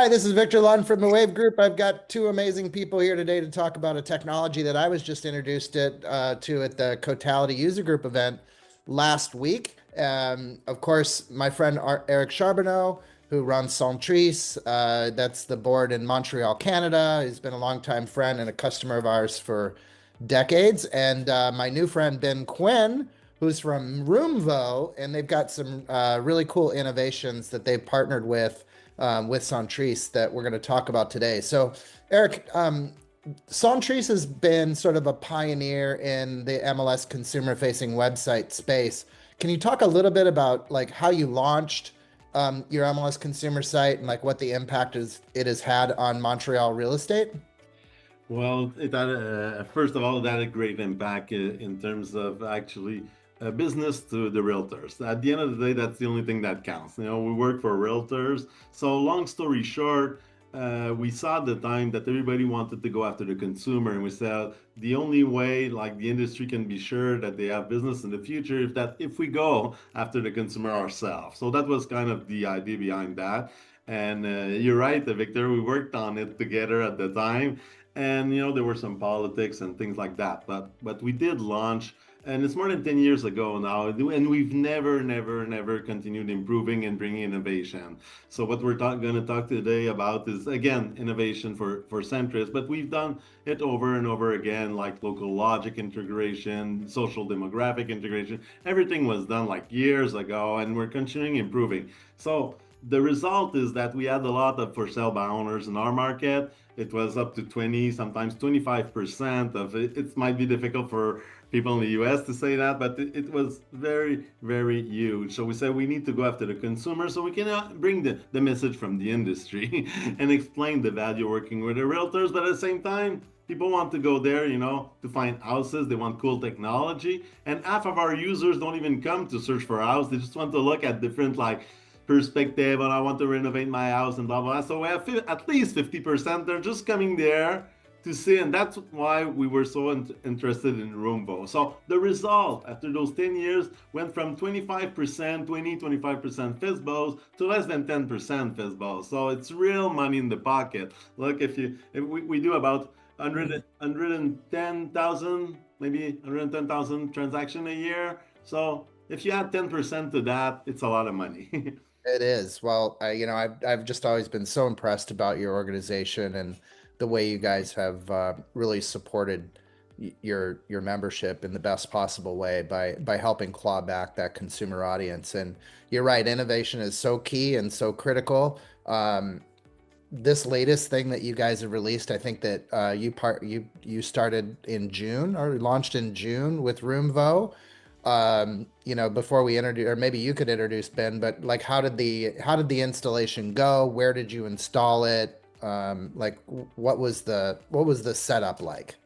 Hi, this is Victor Lund from the Wave Group. I've got two amazing people here today to talk about a technology that I was just introduced to at the Cotality User Group event last week. Of course, my friend Éric Charbonneau, who runs Centris, that's the board in Montreal, Canada. He's been a longtime friend and a customer of ours for decades. And my new friend Ben Quinn, who's from Roomvo, and they've got some really cool innovations that they've partnered with Centris that we're going to talk about today. So, Éric, Centris has been sort of a pioneer in the MLS consumer-facing website space. Can you talk a little bit about like how you launched your MLS consumer site and like what the impact it has had on Montreal real estate? Well, it had first of all, it had a great impact in terms of actually business to the realtors. At the end of the day, that's the only thing that counts. We work for realtors. So, long story short, we saw at the time that everybody wanted to go after the consumer, and we said the only way, like the industry can be sure that they have business in the future, if we go after the consumer ourselves. So that was kind of the idea behind that. And you're right, Victor. We worked on it together at the time, and there were some politics and things like that. But we did launch, and it's more than 10 years ago now, and we've never continued improving and bringing innovation. So what we're going to talk today about is again innovation for Centris, but we've done it over and over again, like local logic integration, social demographic integration. Everything was done like years ago, and we're continuing improving. So the result is that we had a lot of for sale by owners in our market. It was up to 20, sometimes 25% of it. It might be difficult for people in the US to say that, but it was very huge. So we said we need to go after the consumer so we can bring the message from the industry and explain the value working with the realtors. But at the same time, people want to go there, to find houses. They want cool technology. And half of our users don't even come to search for a house. They just want to look at different, like, perspective, and I want to renovate my house and blah blah. So we have at least 50%. They're just coming there to see, and that's why we were so interested in Roomvo. So the result after those 10 years went from 25%, 25% FISBOs to less than 10% FISBOs. So it's real money in the pocket. Look, if we do about 110,000, maybe 110,000 transaction a year. So if you add 10% to that, it's a lot of money. It is. Well, I've just always been so impressed about your organization and the way you guys have really supported your membership in the best possible way by helping claw back that consumer audience. And you're right, innovation is so key and so critical. This latest thing that you guys have released, I think that you started in June or launched in June with Roomvo. Before we introduce, or maybe you could introduce Ben, but like, how did the installation go? Where did you install it? Like, what was the setup like?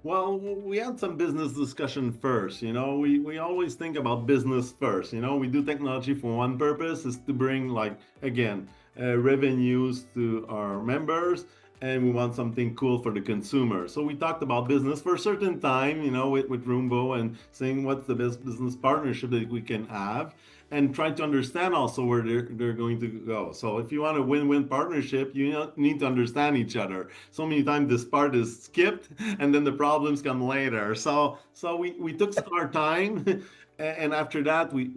Well, we had some business discussion first. We always think about business first. We do technology for one purpose, is to bring, like, again, revenues to our members, and we want something cool for the consumer. So we talked about business for a certain time, with Roomvo, and saying what's the best business partnership that we can have, and try to understand also where they're going to go. So if you want a win-win partnership, you need to understand each other. So many times this part is skipped, and then the problems come later. So we took our time. And after that, we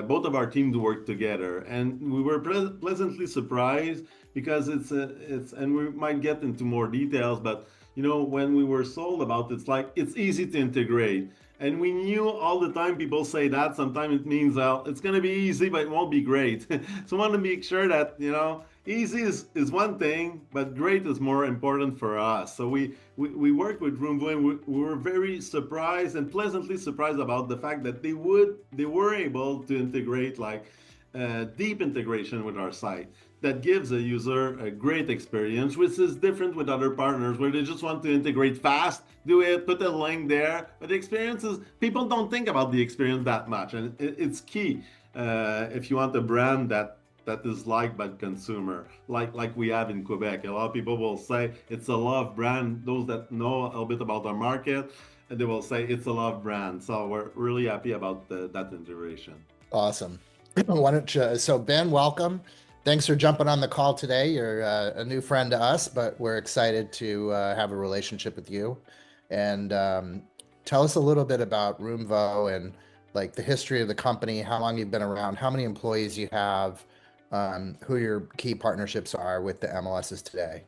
both of our teams worked together, and we were pleasantly surprised because and we might get into more details, but when we were sold about it, it's like it's easy to integrate. And we knew all the time people say that sometimes it means it's going to be easy, but it won't be great. So I want to make sure that, easy is one thing, but great is more important for us. So we worked with Roomvo, and we were very surprised and pleasantly surprised about the fact that they were able to integrate, like, deep integration with our site that gives a user a great experience, which is different with other partners where they just want to integrate fast, do it, put a link there. But the experience is, people don't think about the experience that much, and it's key if you want a brand that is liked by the consumer, like we have in Quebec. A lot of people will say it's a love brand. Those that know a little bit about our market, they will say it's a love brand. So we're really happy about that integration. Awesome. Why don't you, so Ben, welcome. Thanks for jumping on the call today. You're a new friend to us, but we're excited to have a relationship with you. And tell us a little bit about Roomvo and like the history of the company, how long you've been around, how many employees you have, who your key partnerships are with the MLSs today.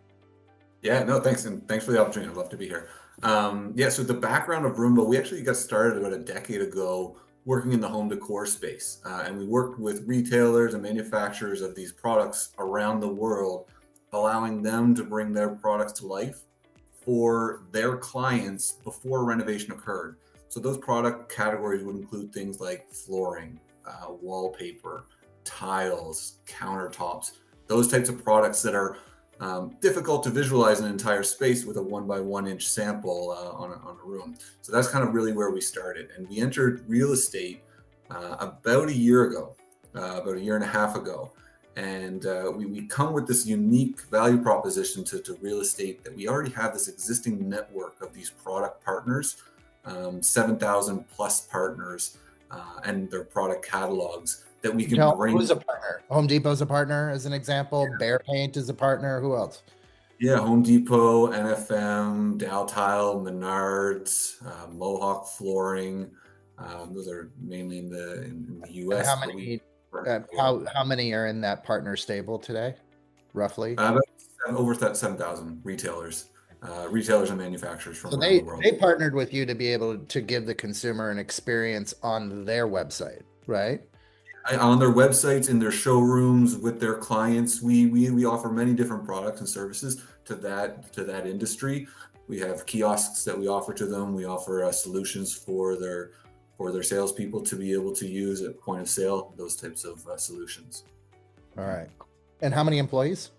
Yeah, no, thanks. And thanks for the opportunity. I'd love to be here. Yeah, so the background of Roomvo, we actually got started about a decade ago working in the home decor space. And we worked with retailers and manufacturers of these products around the world, allowing them to bring their products to life for their clients before renovation occurred. So those product categories would include things like flooring, wallpaper, tiles, countertops, those types of products that are difficult to visualize an entire space with a 1 by 1 inch sample on a room. So that's kind of really where we started. And we entered real estate about a year ago, about a year and a half ago. And we come with this unique value proposition to real estate that we already have this existing network of these product partners, 7,000 plus partners and their product catalogs that we can bring. Who's a partner? Home Depot's a partner, as an example. Yeah. Bear Paint is a partner. Who else? Yeah, Home Depot, NFM, Dow Tile, Menards, Mohawk Flooring. Those are mainly in the U.S. How many are in that partner stable today, roughly? Over 7,000 retailers. Retailers and manufacturers from around the world. They partnered with you to be able to give the consumer an experience on their website, right? On their websites, in their showrooms, with their clients. We offer many different products and services to that industry. We have kiosks that we offer to them. We offer solutions for their salespeople to be able to use at point of sale, those types of solutions. All right. And how many employees?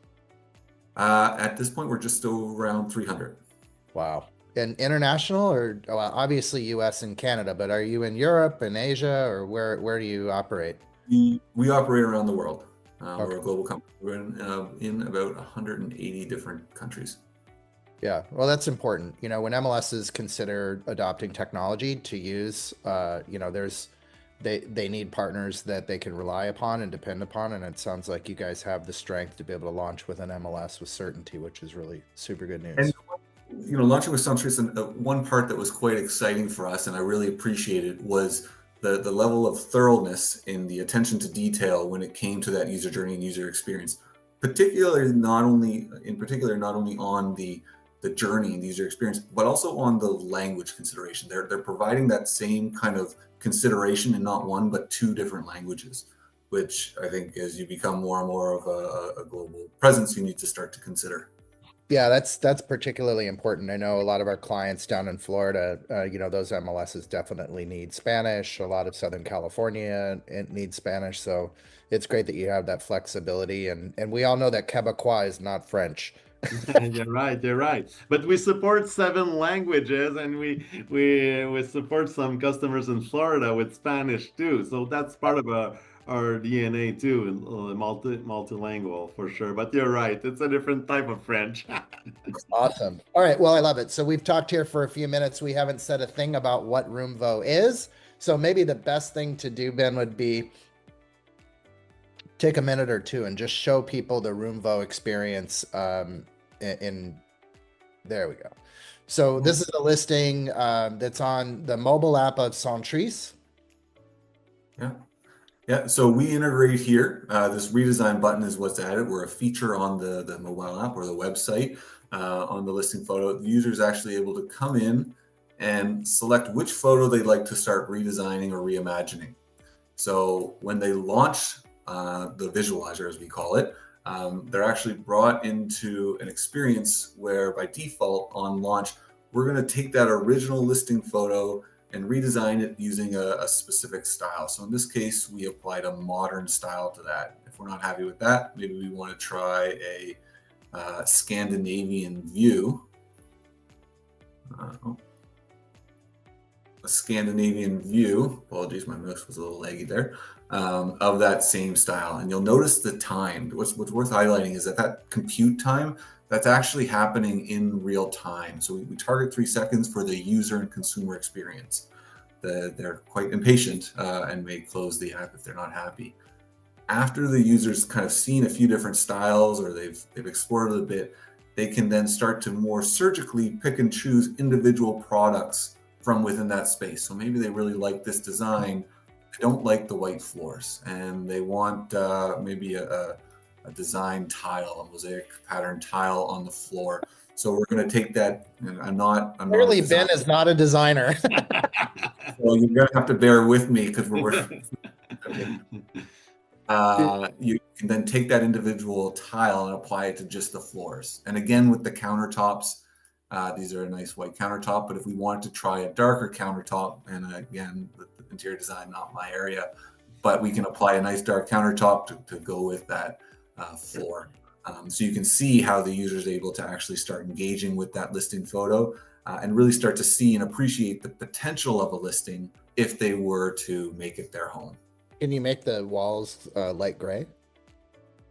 At this point, we're just around 300. Wow. And international, or well, obviously US and Canada, but are you in Europe and Asia, or where do you operate? We operate around the world. We're a global company. We're in about 180 different countries. Yeah, well, that's important. You know, when MLSs consider adopting technology to use, you know, they need partners that they can rely upon and depend upon. And it sounds like you guys have the strength to be able to launch with an MLS with certainty, which is really super good news. And, you know, launching with Centris, one part that was quite exciting for us, and I really appreciated, was the level of thoroughness in the attention to detail when it came to that user journey and user experience, particularly not only on the journey and the user experience, but also on the language consideration. They're providing that same kind of consideration in not one, but two different languages, which I think as you become more and more of a global presence, you need to start to consider. Yeah, that's particularly important. I know a lot of our clients down in Florida, you know, those MLSs definitely need Spanish. A lot of Southern California, it needs Spanish. So it's great that you have that flexibility. And we all know that Quebecois is not French. You're right. But we support 7 languages, and we support some customers in Florida with Spanish too. So that's part of our DNA too, multilingual for sure. But you're right, it's a different type of French. Awesome. All right, well, I love it. So we've talked here for a few minutes. We haven't said a thing about what Roomvo is. So maybe the best thing to do, Ben, would be take a minute or two and just show people the Roomvo experience. There we go. So this is a listing that's on the mobile app of Centris. Yeah, so we integrate here. This redesign button is what's added. We're a feature on the mobile app or the website. On the listing photo, the user is actually able to come in and select which photo they'd like to start redesigning or reimagining. So when they launch the visualizer, as we call it, they're actually brought into an experience where by default on launch, we're going to take that original listing photo and redesign it using a specific style. So in this case, we applied a modern style to that. If we're not happy with that, maybe we want to try a Scandinavian view. A Scandinavian view, apologies, my mouse was a little laggy there, of that same style. And you'll notice the time. What's worth highlighting is that compute time, that's actually happening in real time. So we target 3 seconds for the user and consumer experience. They're quite impatient and may close the app if they're not happy. After the user's kind of seen a few different styles or they've explored it a bit, they can then start to more surgically pick and choose individual products from within that space. So maybe they really like this design, they don't like the white floors, and they want maybe a design tile, a mosaic pattern tile on the floor. So we're going to take that, and I'm not Clearly, Ben is not a designer. So you're going to have to bear with me because we're you can then take that individual tile and apply it to just the floors. And again, with the countertops, these are a nice white countertop, but if we wanted to try a darker countertop, and again, the interior design, not my area, but we can apply a nice dark countertop to go with that floor. So you can see how the user is able to actually start engaging with that listing photo and really start to see and appreciate the potential of a listing if they were to make it their home. Can you make the walls light gray?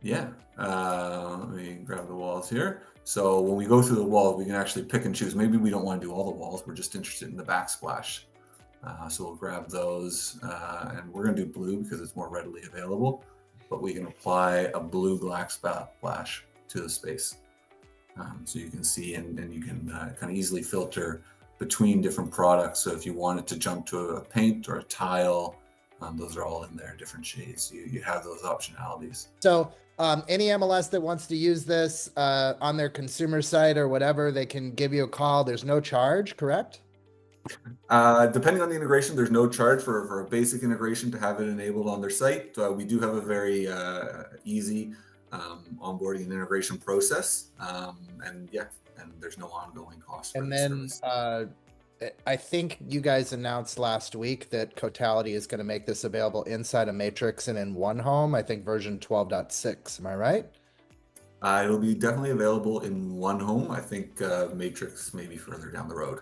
Yeah, let me grab the walls here. So when we go through the walls, we can actually pick and choose. Maybe we don't want to do all the walls. We're just interested in the backsplash. So we'll grab those and we're going to do blue because it's more readily available, but we can apply a blue backsplash to the space. So you can see and you can kind of easily filter between different products. So if you wanted to jump to a paint or a tile, those are all in there, different shades. You have those optionalities. So any MLS that wants to use this on their consumer site or whatever, they can give you a call. There's no charge, correct? Depending on the integration, there's no charge for a basic integration to have it enabled on their site. We do have a very easy onboarding and integration process. And there's no ongoing cost. And then I think you guys announced last week that Cotality is going to make this available inside a Matrix and in One Home, I think version 12.6. Am I right? It'll be definitely available in One Home. I think Matrix maybe further down the road.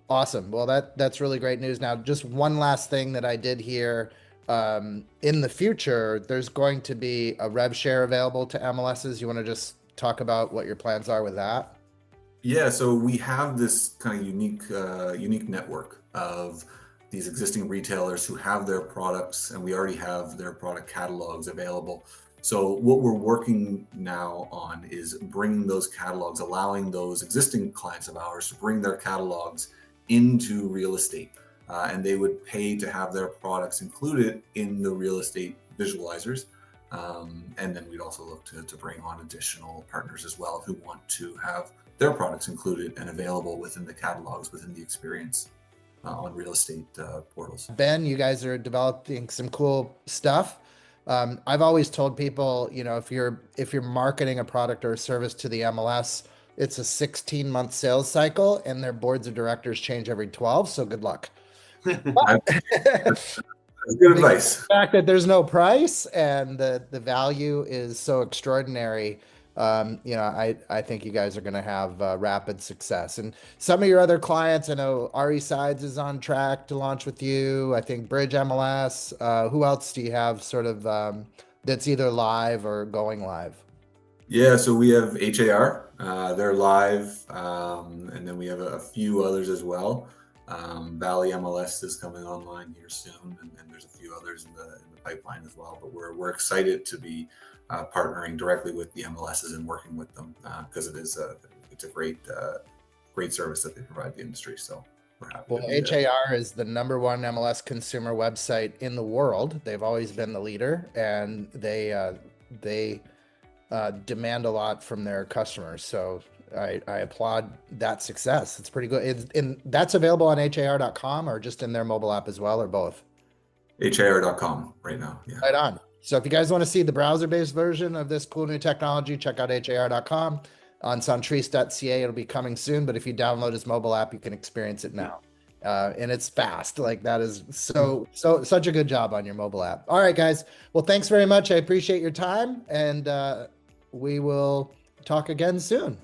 Awesome. Well, that's really great news. Now, just one last thing that I did hear, in the future, there's going to be a rev share available to MLSs. You want to just talk about what your plans are with that? Yeah, so we have this kind of unique network of these existing retailers who have their products, and we already have their product catalogs available. So what we're working now on is bringing those catalogs, allowing those existing clients of ours to bring their catalogs into real estate, and they would pay to have their products included in the real estate visualizers. And then we'd also look to bring on additional partners as well who want to have their products included and available within the catalogs, within the experience on real estate portals. Ben, you guys are developing some cool stuff. I've always told people, if you're marketing a product or a service to the MLS, it's a 16-month sales cycle and their boards of directors change every 12. So good luck. That's good advice. The fact that there's no price and the value is so extraordinary. I think you guys are going to have rapid success. And some of your other clients, I know RE Sides is on track to launch with you. I think Bridge MLS. Who else do you have sort of that's either live or going live? Yeah, so we have HAR. They're live, and then we have a few others as well. Valley MLS is coming online here soon, and there's a few others in the pipeline as well. But we're excited to be partnering directly with the MLSs and working with them because it's a great service that they provide the industry. So we're happy. Well, HAR is the #1 MLS consumer website in the world. They've always been the leader, and they demand a lot from their customers. So I applaud that success. It's pretty good. And that's available on har.com or just in their mobile app as well, or both? har.com right now. Yeah. Right on. So if you guys want to see the browser-based version of this cool new technology, check out har.com. On centris.ca, it'll be coming soon. But if you download his mobile app, you can experience it now. And it's fast. Like that is such a good job on your mobile app. All right, guys. Well, thanks very much. I appreciate your time. And we will talk again soon.